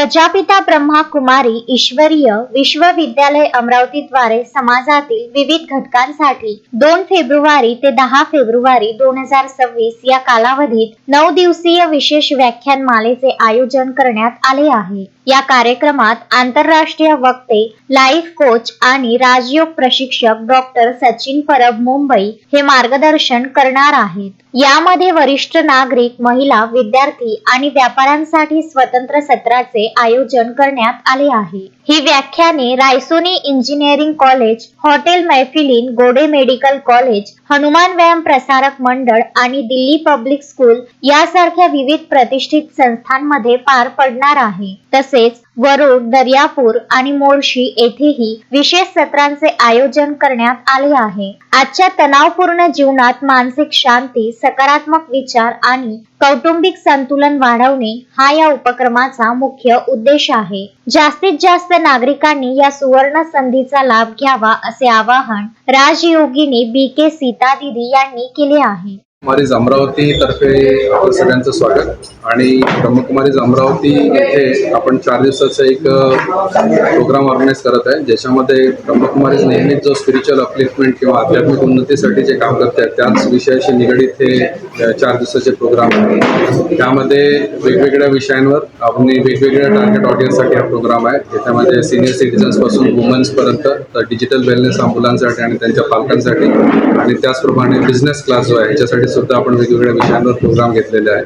प्रजापिता ब्रह्मा कुमारी ईश्वरीय विश्वविद्यालय अमरावतीद्वारे समाजातील विविध घटकांसाठी 2 फेब्रुवारी ते 10 फेब्रुवारी 2026 या कालावधीत 9 दिवसीय विशेष व्याख्यानमालेचे आयोजन करण्यात आले आहे। या कार्यक्रमात आंतरराष्ट्रीय वक्ते, लाईफ कोच आणि राजयोग प्रशिक्षक डॉक्टर सचिन परब मुंबई हे मार्गदर्शन करणार आहेत। यामध्ये वरिष्ठ नागरिक, महिला, विद्यार्थी आणि व्यापाऱ्यांसाठी स्वतंत्र सत्राचे आयोजन करण्यात आले आहे। ही व्याख्याने रायसोनी इंजिनिअरिंग कॉलेज, हॉटेल मैफिलीन, गोडे मेडिकल कॉलेज, हनुमान व्यायाम प्रसारक मंडळ आणि दिल्ली पब्लिक स्कूल यासारख्या विविध प्रतिष्ठित संस्थांमध्ये पार पडणार आहे। तसेच वरुड, दर्यापूर आणि मोर्शी येथेही विशेष सत्रांचे आयोजन करण्यात आले आहे। आजच्या तणावपूर्ण जीवनात मानसिक शांती, सकारात्मक विचार आणि कौटुंबिक संतुलन वाढवणे हा या उपक्रमाचा मुख्य उद्देश आहे। जास्तीत जास्त नागरिकांनी या सुवर्ण संधीचा लाभ घ्यावा असे आवाहन राजयोगिनी BK सीता दीदी यांनी केले आहे। ब्रह्मकुमारीज अमरावती तर्फे आपलं सगळ्यांचं स्वागत आणि ब्रह्मकुमारीज अमरावती येथे आपण 4 दिवसाचा एक प्रोग्राम ऑर्गनाईज करत आहे, ज्याच्यामध्ये ब्रह्मकुमारीज नेहमीच जो स्पिरिच्युअल अपलिफ्टमेंट किंवा आध्यात्मिक उन्नतीसाठी जे काम करत आहेत त्याच विषयाशी निगडीत हे 4 दिवसाचे प्रोग्राम आहे। त्यामध्ये वेगवेगळ्या विषयांवर आपण वेगवेगळ्या टार्गेट ऑडियन्ससाठी हा प्रोग्राम आहे। त्याच्यामध्ये सिनियर सिटीजन्स पासून वुमन्स पर्यंत, डिजिटल वेलनेस मुलांसाठी आणि त्यांच्या पालकांसाठी, आणि त्याचप्रमाणे बिझनेस क्लास जो आहे याच्यासाठी सुद्धा आपण वेगवेगळ्या विषयांवर प्रोग्राम घेतलेले आहे।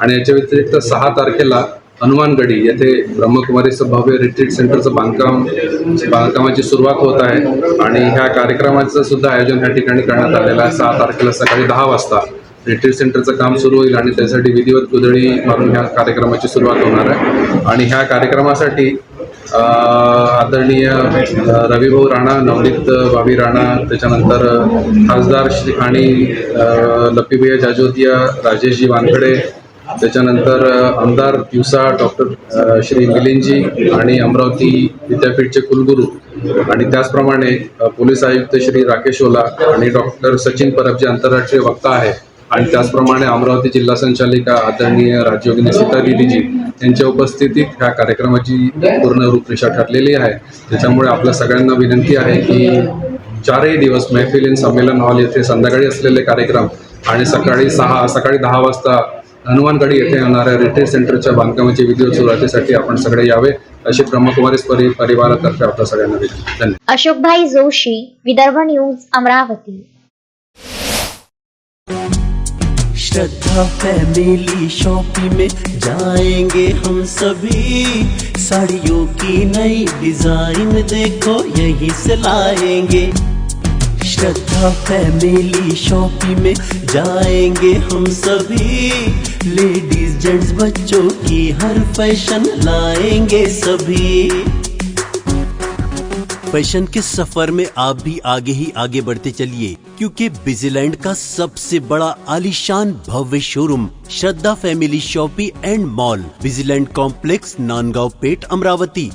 आणि याच्या व्यतिरिक्त 6 तारखेला हनुमानगडी येथे ब्रह्मकुमारीचं भव्य रिट्रीट सेंटरचं बांधकामाची सुरुवात होत आहे आणि ह्या कार्यक्रमाचं सुद्धा आयोजन ह्या ठिकाणी करण्यात आलेलं आहे। 6 तारखेला सकाळी 10 वाजता रिट्रीट सेंटरचं काम सुरू होईल आणि त्यासाठी विधिवत कुदळी मारून ह्या कार्यक्रमाची सुरुवात होणार आहे। आणि ह्या कार्यक्रमासाठी आदरणीय रविभाऊ राणा, नवनीत भाभी राणा, त्याच्यानंतर खासदार श्री आणि लपीभैया जाजोतिया, राजेशजी वानखडे, त्याच्यानंतर आमदार दिवसा डॉक्टर श्री मिलिंदजी आणि अमरावती विद्यापीठचे कुलगुरू, आणि त्याचप्रमाणे पोलीस आयुक्त श्री राकेश ओला आणि डॉक्टर सचिन परब जे आंतरराष्ट्रीय वक्ता आहे, आणि त्याचप्रमाणे अमरावती जिल्हा संचालिका आदरणीय राजयोगिनी सीता दीदीजी यांच्या उपस्थितीत ह्या कार्यक्रमाची पूर्ण रूपरेषा ठरलेली आहे। त्याच्यामुळे आपल्या सगळ्यांना विनंती आहे की 4ही दिवस मैफिलीन संमेलन हॉल येथे संध्याकाळी असलेले कार्यक्रम आणि सकाळी 10 वाजता हनुमानगडी येथे होणाऱ्या रिट्रीट सेंटरच्या बांधकामाची विधिवत सुरुवातीसाठी आपण सगळे यावे अशी ब्रह्मकुमारीज परिवारातर्फे आपल्या सगळ्यांना विनंती। धन्यवाद। अशोकभाई जोशी, विदर्भ न्यूज, अमरावती। श्रद्धा फैमिली शॉपिंग में जाएंगे हम सभी, साड़ियों की नई डिजाइन देखो यहीं से लाएंगे। श्रद्धा फैमिली शॉपिंग में जाएंगे हम सभी, लेडीज जेंट्स बच्चों की हर फैशन लाएंगे सभी। फैशन के सफर में आप भी आगे ही आगे बढ़ते चलिए, क्योंकि बिजीलैंड का सबसे बड़ा आलीशान भव्य showroom Shraddha family shopping and mall, Busyland complex, Nandgaon Peth, Amravati.